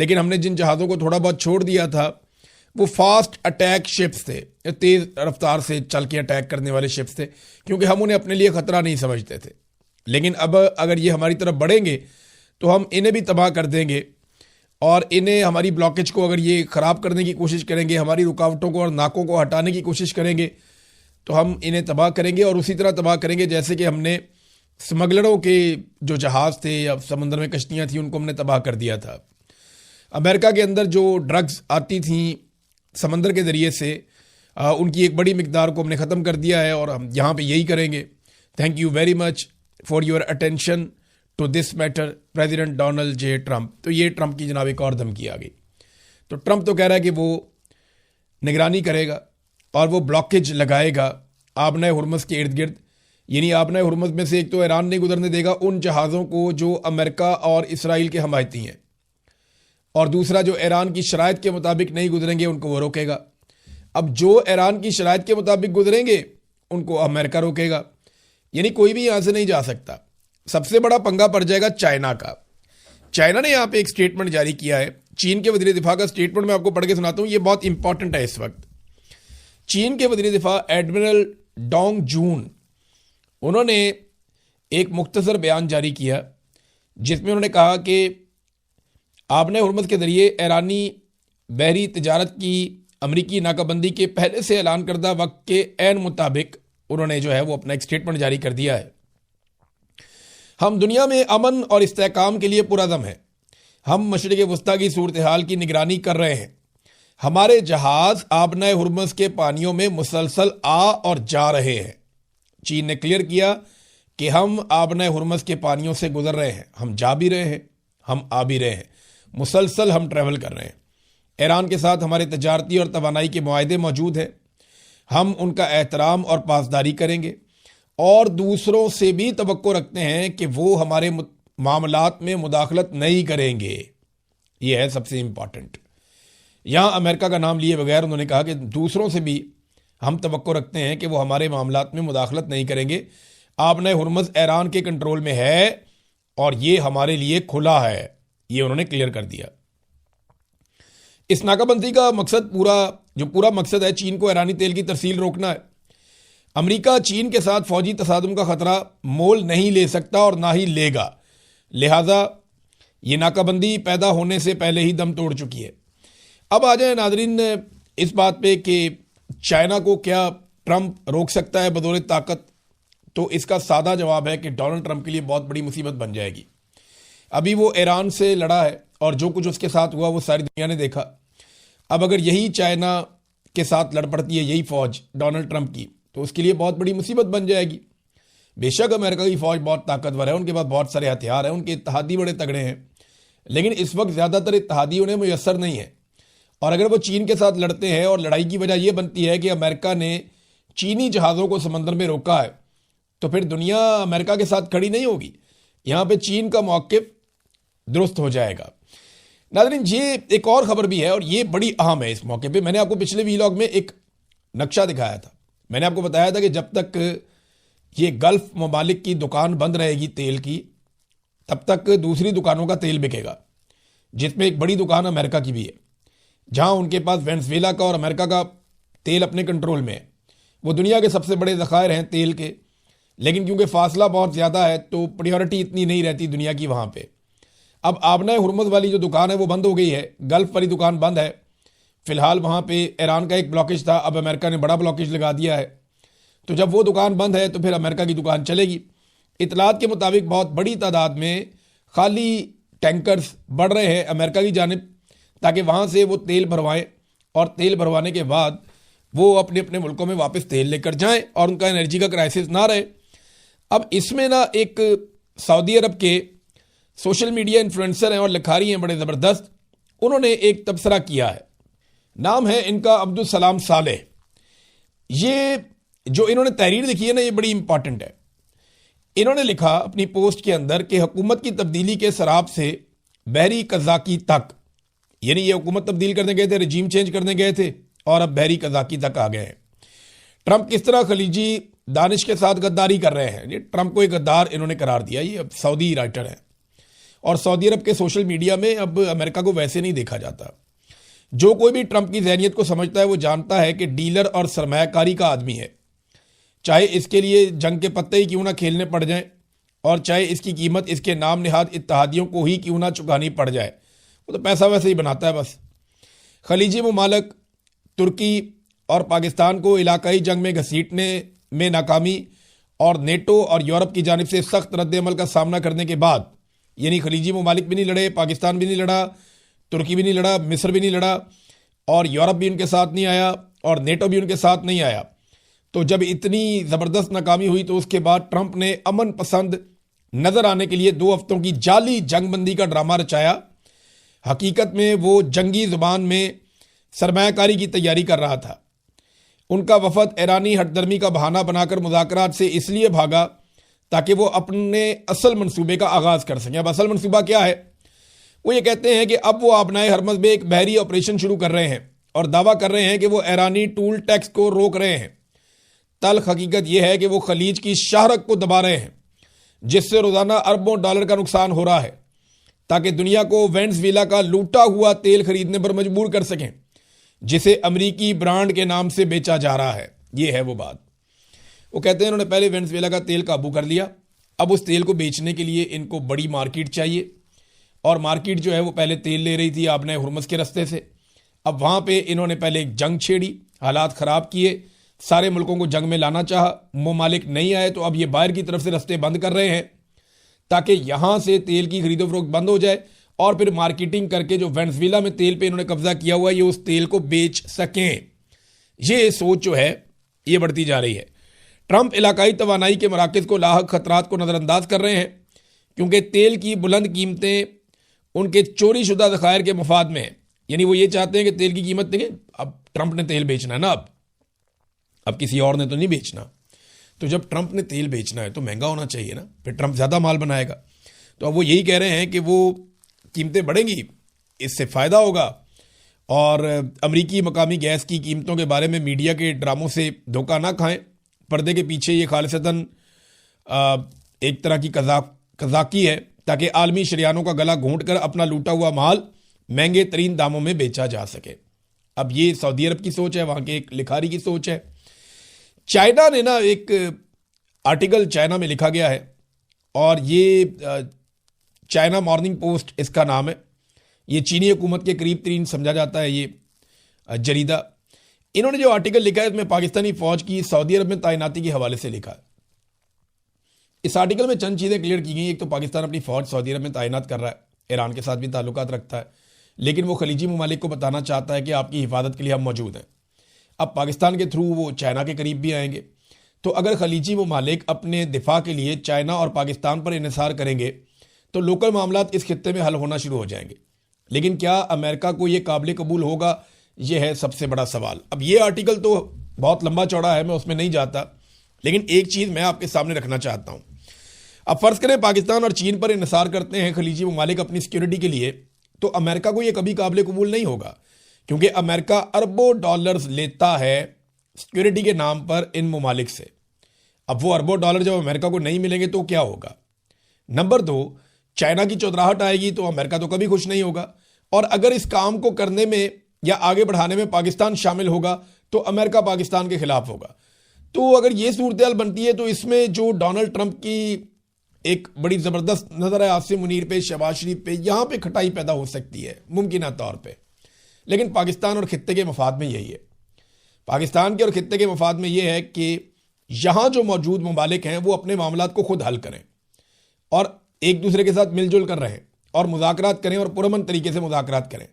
لیکن ہم نے جن جہازوں کو تھوڑا بہت چھوڑ دیا تھا وہ فاسٹ اٹیک شپس تھے، تیز رفتار سے چل کے اٹیک کرنے والے شپس تھے، کیونکہ ہم انہیں اپنے لیے خطرہ نہیں سمجھتے تھے۔ لیکن اب اگر یہ ہماری طرف بڑھیں گے تو ہم انہیں بھی تباہ کر دیں گے، اور انہیں ہماری بلاکیج کو اگر یہ خراب کرنے کی کوشش کریں گے، ہماری رکاوٹوں کو اور ناکوں کو ہٹانے کی کوشش کریں گے تو ہم انہیں تباہ کریں گے، اور اسی طرح تباہ کریں گے جیسے کہ ہم نے سمگلروں کے جو جہاز تھے یا سمندر میں کشتیاں تھیں ان کو ہم نے تباہ کر دیا تھا۔ امریکہ کے اندر جو ڈرگز آتی تھیں سمندر کے ذریعے سے، ان کی ایک بڑی مقدار کو ہم نے ختم کر دیا ہے، اور ہم یہاں پہ یہی کریں گے۔ Thank you very much for your attention to this matter President Donald J Trump. تو یہ ٹرمپ کی جناب ایک اور دھمکی آ گئی۔ تو ٹرمپ تو کہہ رہا ہے کہ وہ نگرانی کرے گا اور وہ بلاکیج لگائے گا آبنہ ہرمز کے ارد گرد، یعنی آبنہ ہرمز میں سے ایک تو ایران نہیں گزرنے دے گا ان جہازوں کو جو امریکہ اور اسرائیل کے حمایتی ہیں، اور دوسرا جو ایران کی شرائط کے مطابق نہیں گزریں گے ان کو وہ روکے گا۔ اب جو ایران کی شرائط کے مطابق گزریں گے ان کو امریکہ روکے گا، یعنی کوئی بھی یہاں سے نہیں جا سکتا۔ سب سے بڑا پنگا پڑ جائے گا چائنا کا۔ چائنا نے یہاں پہ ایک سٹیٹمنٹ جاری کیا ہے، چین کے وزیر دفاع کا سٹیٹمنٹ میں آپ کو پڑھ کے سناتا ہوں، یہ بہت امپورٹنٹ ہے اس وقت۔ چین کے وزیر دفاع ایڈمرل ڈونگ جون، انہوں نے ایک مختصر بیان جاری کیا جس میں انہوں نے کہا کہ آبنہ ہرمز کے ذریعے ایرانی بحری تجارت کی امریکی ناکہ بندی کے پہلے سے اعلان کردہ وقت کے عین مطابق انہوں نے جو ہے وہ اپنا ایک سٹیٹمنٹ جاری کر دیا ہے۔ ہم دنیا میں امن اور استحکام کے لیے پرعزم ہیں۔ ہم مشرق وسطیٰ کی صورتحال کی نگرانی کر رہے ہیں۔ ہمارے جہاز آبنہ ہرمز کے پانیوں میں مسلسل آ اور جا رہے ہیں۔ چین نے کلیئر کیا کہ ہم آبنہ ہرمز کے پانیوں سے گزر رہے ہیں، ہم جا بھی رہے ہیں، ہم آ بھی رہے ہیں، مسلسل ہم ٹریول کر رہے ہیں۔ ایران کے ساتھ ہمارے تجارتی اور توانائی کے معاہدے موجود ہیں، ہم ان کا احترام اور پاسداری کریں گے، اور دوسروں سے بھی توقع رکھتے ہیں کہ وہ ہمارے معاملات میں مداخلت نہیں کریں گے۔ یہ ہے سب سے امپورٹنٹ۔ یہاں امریکہ کا نام لیے بغیر انہوں نے کہا کہ دوسروں سے بھی ہم توقع رکھتے ہیں کہ وہ ہمارے معاملات میں مداخلت نہیں کریں گے۔ آبنہ ہرمز ایران کے کنٹرول میں ہے اور یہ ہمارے لیے کھلا ہے، یہ انہوں نے کلیئر کر دیا۔ اس ناکہ بندی کا مقصد پورا مقصد ہے چین کو ایرانی تیل کی ترسیل روکنا ہے۔ امریکہ چین کے ساتھ فوجی تصادم کا خطرہ مول نہیں لے سکتا اور نہ ہی لے گا، لہذا یہ ناکہ بندی پیدا ہونے سے پہلے ہی دم توڑ چکی ہے۔ اب آ جائیں ناظرین اس بات پہ کہ چائنا کو کیا ٹرمپ روک سکتا ہے بدولت طاقت؟ تو اس کا سادہ جواب ہے کہ ڈونلڈ ٹرمپ کے لیے بہت بڑی مصیبت بن جائے گی۔ ابھی وہ ایران سے لڑا ہے اور جو کچھ اس کے ساتھ ہوا وہ ساری دنیا نے دیکھا۔ اب اگر یہی چائنا کے ساتھ لڑ پڑتی ہے یہی فوج ڈونلڈ ٹرمپ کی تو اس کے لیے بہت بڑی مصیبت بن جائے گی۔ بے شک امریکہ کی فوج بہت طاقتور ہے، ان کے پاس بہت سارے ہتھیار ہیں، ان کے اتحادی بڑے تگڑے ہیں، لیکن اس وقت زیادہ تر اتحادی انہیں میسر نہیں ہے۔ اور اگر وہ چین کے ساتھ لڑتے ہیں اور لڑائی کی وجہ یہ بنتی ہے کہ امریکہ نے چینی جہازوں کو سمندر میں روکا ہے تو پھر دنیا امریکہ کے ساتھ کھڑی نہیں ہوگی، یہاں پہ چین کا موقف درست ہو جائے گا۔ ناظرین یہ ایک اور خبر بھی ہے اور یہ بڑی اہم ہے۔ اس موقع پہ میں نے آپ کو پچھلے ویلاگ میں ایک نقشہ دکھایا تھا، میں نے آپ کو بتایا تھا کہ جب تک یہ گلف ممالک کی دکان بند رہے گی تیل کی تب تک دوسری دکانوں کا تیل بکے گا، جس میں ایک بڑی دکان امریکہ کی بھی ہے، جہاں ان کے پاس وینزویلا کا اور امریکہ کا تیل اپنے کنٹرول میں ہے۔ وہ دنیا کے سب سے بڑے ذخائر ہیں تیل کے، لیکن کیونکہ فاصلہ بہت زیادہ ہے تو پریورٹی اتنی نہیں رہتی دنیا کی وہاں پہ۔ اب آبنہ ہرمز والی جو دکان ہے وہ بند ہو گئی ہے، گلف والی دکان بند ہے فی الحال۔ وہاں پہ ایران کا ایک بلاکیج تھا، اب امریکہ نے بڑا بلاکیج لگا دیا ہے، تو جب وہ دکان بند ہے تو پھر امریکہ کی دکان چلے گی۔ اطلاعات کے مطابق بہت بڑی تعداد میں خالی ٹینکرز بڑھ رہے ہیں امریکہ کی جانب تاکہ وہاں سے وہ تیل بھروائیں، اور تیل بھروانے کے بعد وہ اپنے اپنے ملکوں میں واپس تیل لے کر جائیں اور ان کا انرجی کا کرائسس نہ رہے۔ اب اس میں نا ایک سعودی عرب کے سوشل میڈیا انفلوئنسر ہیں اور لکھاری ہیں بڑے زبردست، انہوں نے ایک تبصرہ کیا ہے، نام ہے ان کا عبدالسلام صالح۔ یہ جو انہوں نے تحریر لکھی ہے نا یہ بڑی امپورٹنٹ ہے۔ انہوں نے لکھا اپنی پوسٹ کے اندر کہ حکومت کی تبدیلی کے سراب سے بحری قزاقی تک، یعنی یہ حکومت تبدیل کرنے گئے تھے، رجیم چینج کرنے گئے تھے اور اب بحری قزاقی تک آ گئے ہیں۔ ٹرمپ کس طرح خلیجی دانش کے ساتھ غداری کر رہے ہیں، یہ ٹرمپ کو ایک غدار انہوں نے قرار دیا، یہ اب سعودی رائٹر ہیں۔ اور سعودی عرب کے سوشل میڈیا میں اب امریکہ کو ویسے نہیں دیکھا جاتا. جو کوئی بھی ٹرمپ کی ذہنیت کو سمجھتا ہے وہ جانتا ہے کہ ڈیلر اور سرمایہ کاری کا آدمی ہے، چاہے اس کے لیے جنگ کے پتے ہی کیوں نہ کھیلنے پڑ جائیں اور چاہے اس کی قیمت اس کے نام نہاد اتحادیوں کو ہی کیوں نہ چکانی پڑ جائے، وہ تو پیسہ ویسے ہی بناتا ہے بس. خلیجی ممالک ترکی اور پاکستان کو علاقائی جنگ میں گھسیٹنے میں ناکامی اور نیٹو اور یورپ کی جانب سے سخت رد عمل کا سامنا کرنے کے بعد، یعنی خلیجی ممالک بھی نہیں لڑے، پاکستان بھی نہیں لڑا، ترکی بھی نہیں لڑا، مصر بھی نہیں لڑا، اور یورپ بھی ان کے ساتھ نہیں آیا اور نیٹو بھی ان کے ساتھ نہیں آیا. تو جب اتنی زبردست ناکامی ہوئی تو اس کے بعد ٹرمپ نے امن پسند نظر آنے کے لیے 2 ہفتوں کی جعلی جنگ بندی کا ڈرامہ رچایا. حقیقت میں وہ جنگی زبان میں سرمایہ کاری کی تیاری کر رہا تھا. ان کا وفد ایرانی ہٹ درمی کا بہانہ بنا کر مذاکرات سے اس لیے بھاگا تاکہ وہ اپنے اصل منصوبے کا آغاز کر سکیں. اب اصل منصوبہ کیا ہے؟ وہ یہ کہتے ہیں کہ اب وہ آبنائے ہرمز میں ایک بحری آپریشن شروع کر رہے ہیں اور دعویٰ کر رہے ہیں کہ وہ ایرانی ٹول ٹیکس کو روک رہے ہیں. تلخ حقیقت یہ ہے کہ وہ خلیج کی شاہرگ کو دبا رہے ہیں جس سے روزانہ اربوں ڈالر کا نقصان ہو رہا ہے تاکہ دنیا کو وینزویلا کا لوٹا ہوا تیل خریدنے پر مجبور کر سکیں جسے امریکی برانڈ کے نام سے بیچا جا رہا ہے. یہ ہے وہ بات. وہ کہتے ہیں انہوں نے پہلے وینزویلا کا تیل قابو کر لیا، اب اس تیل کو بیچنے کے لیے ان کو بڑی مارکیٹ چاہیے، اور مارکیٹ جو ہے وہ پہلے تیل لے رہی تھی آبنائے ہرمز کے رستے سے. اب وہاں پہ انہوں نے پہلے ایک جنگ چھیڑی، حالات خراب کیے، سارے ملکوں کو جنگ میں لانا چاہا، ممالک نہیں آئے تو اب یہ باہر کی طرف سے رستے بند کر رہے ہیں تاکہ یہاں سے تیل کی خرید و فروخت بند ہو جائے اور پھر مارکیٹنگ کر کے جو وینزویلا میں تیل پہ انہوں نے قبضہ کیا ہوا ہے یہ اس تیل کو بیچ سکیں. یہ سوچ جو ہے یہ بڑھتی جا رہی ہے. ٹرمپ علاقائی توانائی کے مراکز کو لاحق خطرات کو نظر انداز کر رہے ہیں کیونکہ تیل کی بلند قیمتیں ان کے چوری شدہ ذخائر کے مفاد میں ہیں. یعنی وہ یہ چاہتے ہیں کہ تیل کی قیمت دیکھیں، اب ٹرمپ نے تیل بیچنا ہے نا، اب کسی اور نے تو نہیں بیچنا. تو جب ٹرمپ نے تیل بیچنا ہے تو مہنگا ہونا چاہیے نا، پھر ٹرمپ زیادہ مال بنائے گا. تو اب وہ یہی کہہ رہے ہیں کہ وہ قیمتیں بڑھیں گی، اس سے فائدہ ہوگا، اور امریکی مقامی گیس کی قیمتوں کے بارے میں میڈیا کے ڈراموں سے دھوکہ نہ کھائیں. پردے کے پیچھے یہ خالصتاً ایک طرح کی قذاقی ہے تاکہ عالمی شریانوں کا گلا گھونٹ کر اپنا لوٹا ہوا مال مہنگے ترین داموں میں بیچا جا سکے. اب یہ سعودی عرب کی سوچ ہے، وہاں کے ایک لکھاری کی سوچ ہے. چائنا نے نا ایک آرٹیکل چائنا میں لکھا گیا ہے اور یہ چائنا مارننگ پوسٹ اس کا نام ہے. یہ چینی حکومت کے قریب ترین سمجھا جاتا ہے یہ جریدہ. انہوں نے جو آرٹیکل لکھا ہے اس میں پاکستانی فوج کی سعودی عرب میں تعیناتی کے حوالے سے لکھا ہے. اس آرٹیکل میں چند چیزیں کلیئر کی گئی. ایک تو پاکستان اپنی فوج سعودی عرب میں تعینات کر رہا ہے، ایران کے ساتھ بھی تعلقات رکھتا ہے، لیکن وہ خلیجی ممالک کو بتانا چاہتا ہے کہ آپ کی حفاظت کے لیے ہم موجود ہیں. اب پاکستان کے تھرو وہ چائنا کے قریب بھی آئیں گے. تو اگر خلیجی ممالک اپنے دفاع کے لیے چائنا اور پاکستان پر انحصار کریں گے تو لوکل معاملات اس خطے میں حل ہونا شروع ہو جائیں گے. لیکن کیا امریکہ کو یہ قابل قبول ہوگا؟ یہ ہے سب سے بڑا سوال. اب یہ آرٹیکل تو بہت لمبا چوڑا ہے، میں اس میں نہیں جاتا، لیکن ایک چیز میں آپ کے سامنے رکھنا چاہتا ہوں. اب فرض کریں پاکستان اور چین پر انحصار کرتے ہیں خلیجی ممالک اپنی سیکیورٹی کے لیے، تو امریکہ کو یہ کبھی قابل قبول نہیں ہوگا کیونکہ امریکہ اربوں ڈالرز لیتا ہے سیکیورٹی کے نام پر ان ممالک سے. اب وہ اربوں ڈالر جب امریکہ کو نہیں ملیں گے تو کیا ہوگا؟ نمبر 2، چائنا کی چودراہٹ آئے گی تو امریکہ تو کبھی خوش نہیں ہوگا، اور اگر اس کام کو کرنے میں یا آگے بڑھانے میں پاکستان شامل ہوگا تو امریکہ پاکستان کے خلاف ہوگا. تو اگر یہ صورتحال بنتی ہے تو اس میں جو ڈونلڈ ٹرمپ کی ایک بڑی زبردست نظر ہے عاصم منیر پہ، شہباز شریف پہ، یہاں پہ کھٹائی پیدا ہو سکتی ہے ممکنہ طور پہ. لیکن پاکستان اور خطے کے مفاد میں یہی ہے. پاکستان کے اور خطے کے مفاد میں یہ ہے کہ یہاں جو موجود ممالک ہیں وہ اپنے معاملات کو خود حل کریں اور ایک دوسرے کے ساتھ مل جل کر رہیں اور مذاکرات کریں اور پرامن طریقے سے مذاکرات کریں،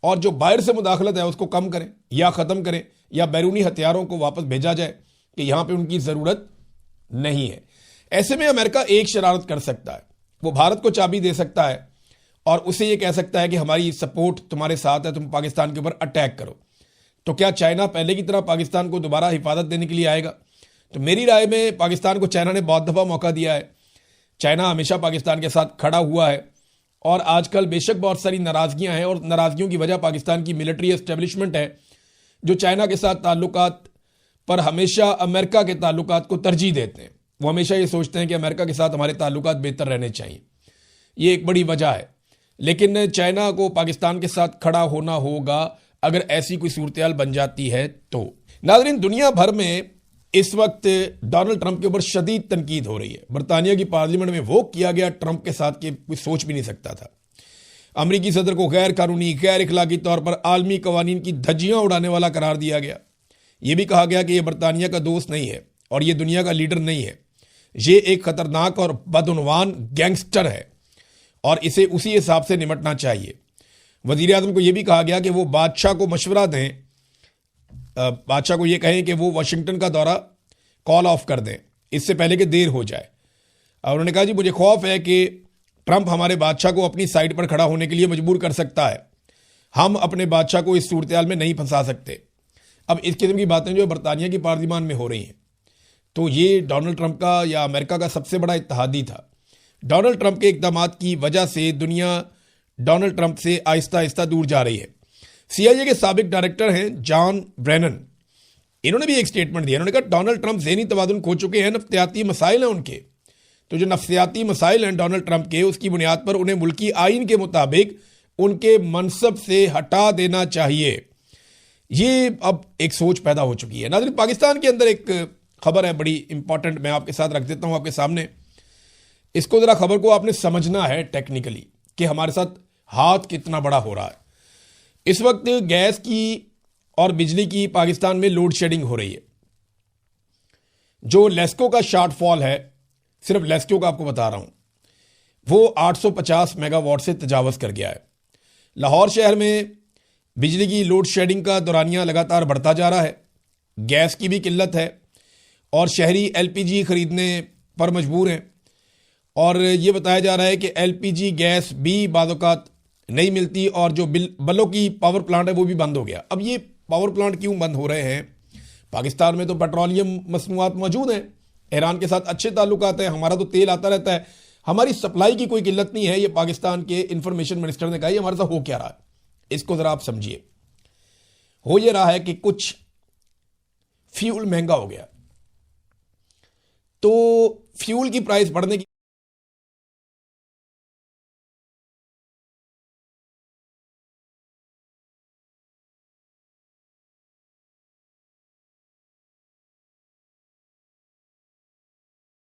اور جو باہر سے مداخلت ہے اس کو کم کریں یا ختم کریں یا بیرونی ہتھیاروں کو واپس بھیجا جائے کہ یہاں پہ ان کی ضرورت نہیں ہے. ایسے میں امریکہ ایک شرارت کر سکتا ہے، وہ بھارت کو چابی دے سکتا ہے اور اسے یہ کہہ سکتا ہے کہ ہماری سپورٹ تمہارے ساتھ ہے، تم پاکستان کے اوپر اٹیک کرو. تو کیا چائنا پہلے کی طرح پاکستان کو دوبارہ حفاظت دینے کے لیے آئے گا؟ تو میری رائے میں پاکستان کو چائنا نے بہت دفعہ موقع دیا ہے. چائنا ہمیشہ پاکستان کے ساتھ کھڑا ہوا ہے، اور آج کل بے شک بہت ساری ناراضگیاں ہیں، اور ناراضگیوں کی وجہ پاکستان کی ملٹری اسٹیبلشمنٹ ہے جو چائنا کے ساتھ تعلقات پر ہمیشہ امریکہ کے تعلقات کو ترجیح دیتے ہیں. وہ ہمیشہ یہ سوچتے ہیں کہ امریکہ کے ساتھ ہمارے تعلقات بہتر رہنے چاہیے. یہ ایک بڑی وجہ ہے. لیکن چائنا کو پاکستان کے ساتھ کھڑا ہونا ہوگا اگر ایسی کوئی صورتحال بن جاتی ہے تو. ناظرین، دنیا بھر میں اس وقت ڈونلڈ ٹرمپ کے اوپر شدید تنقید ہو رہی ہے. برطانیہ کی پارلیمنٹ میں وہ کیا گیا ٹرمپ کے ساتھ کہ کوئی سوچ بھی نہیں سکتا تھا. امریکی صدر کو غیر قانونی، غیر اخلاقی طور پر عالمی قوانین کی دھجیاں اڑانے والا قرار دیا گیا. یہ بھی کہا گیا کہ یہ برطانیہ کا دوست نہیں ہے اور یہ دنیا کا لیڈر نہیں ہے. یہ ایک خطرناک اور بدعنوان گینگسٹر ہے اور اسے اسی حساب سے نمٹنا چاہیے. وزیر اعظم کو یہ بھی کہا گیا کہ وہ بادشاہ کو مشورہ دیں، بادشاہ کو یہ کہیں کہ وہ واشنگٹن کا دورہ کال آف کر دیں اس سے پہلے کہ دیر ہو جائے. اور انہوں نے کہا جی مجھے خوف ہے کہ ٹرمپ ہمارے بادشاہ کو اپنی سائٹ پر کھڑا ہونے کے لیے مجبور کر سکتا ہے. ہم اپنے بادشاہ کو اس صورتحال میں نہیں پھنسا سکتے. اب اس قسم کی باتیں جو برطانیہ کی پارلیمان میں ہو رہی ہیں تو یہ ڈونلڈ ٹرمپ کا یا امریکہ کا سب سے بڑا اتحادی تھا. ڈونلڈ ٹرمپ کے اقدامات کی وجہ سے دنیا ڈونلڈ ٹرمپ سے آہستہ آہستہ دور جا رہی ہے. CIA کے سابق ڈائریکٹر ہیں جان برینن، انہوں نے بھی ایک سٹیٹمنٹ دیا. انہوں نے کہا ڈونلڈ ٹرمپ ذہنی توازن کھو چکے ہیں، نفسیاتی مسائل ہیں ان کے. تو جو نفسیاتی مسائل ہیں ڈونلڈ ٹرمپ کے، اس کی بنیاد پر انہیں ملکی آئین کے مطابق ان کے منصب سے ہٹا دینا چاہیے. یہ اب ایک سوچ پیدا ہو چکی ہے. ناظرین، پاکستان کے اندر ایک خبر ہے بڑی امپورٹنٹ، میں آپ کے ساتھ رکھ دیتا ہوں آپ کے سامنے. اس کو ذرا خبر کو آپ نے سمجھنا ہے ٹیکنیکلی کہ ہمارے ساتھ ہاتھ کتنا بڑا ہو رہا ہے. اس وقت گیس کی اور بجلی کی پاکستان میں لوڈ شیڈنگ ہو رہی ہے. جو لیسکو کا شارٹ فال ہے، صرف لیسکو کا آپ کو بتا رہا ہوں، وہ 850 میگا واٹ سے تجاوز کر گیا ہے. لاہور شہر میں بجلی کی لوڈ شیڈنگ کا دورانیہ لگاتار بڑھتا جا رہا ہے. گیس کی بھی قلت ہے اور شہری LPG خریدنے پر مجبور ہیں. اور یہ بتایا جا رہا ہے کہ LPG گیس بھی بعض اوقات نہیں ملتی اور جو بلوں کی پاور پلانٹ ہے وہ بھی بند ہو گیا. اب یہ پاور پلانٹ کیوں بند ہو رہے ہیں؟ پاکستان میں تو پیٹرولیم مصنوعات موجود ہیں، ایران کے ساتھ اچھے تعلقات ہیں، ہمارا تو تیل آتا رہتا ہے، ہماری سپلائی کی کوئی قلت نہیں ہے. یہ پاکستان کے انفارمیشن منسٹر نے کہا یہ ہمارے ساتھ ہو کیا رہا ہے. اس کو ذرا آپ سمجھیے. ہو یہ رہا ہے کہ کچھ فیول مہنگا ہو گیا، تو فیول کی پرائس بڑھنے کی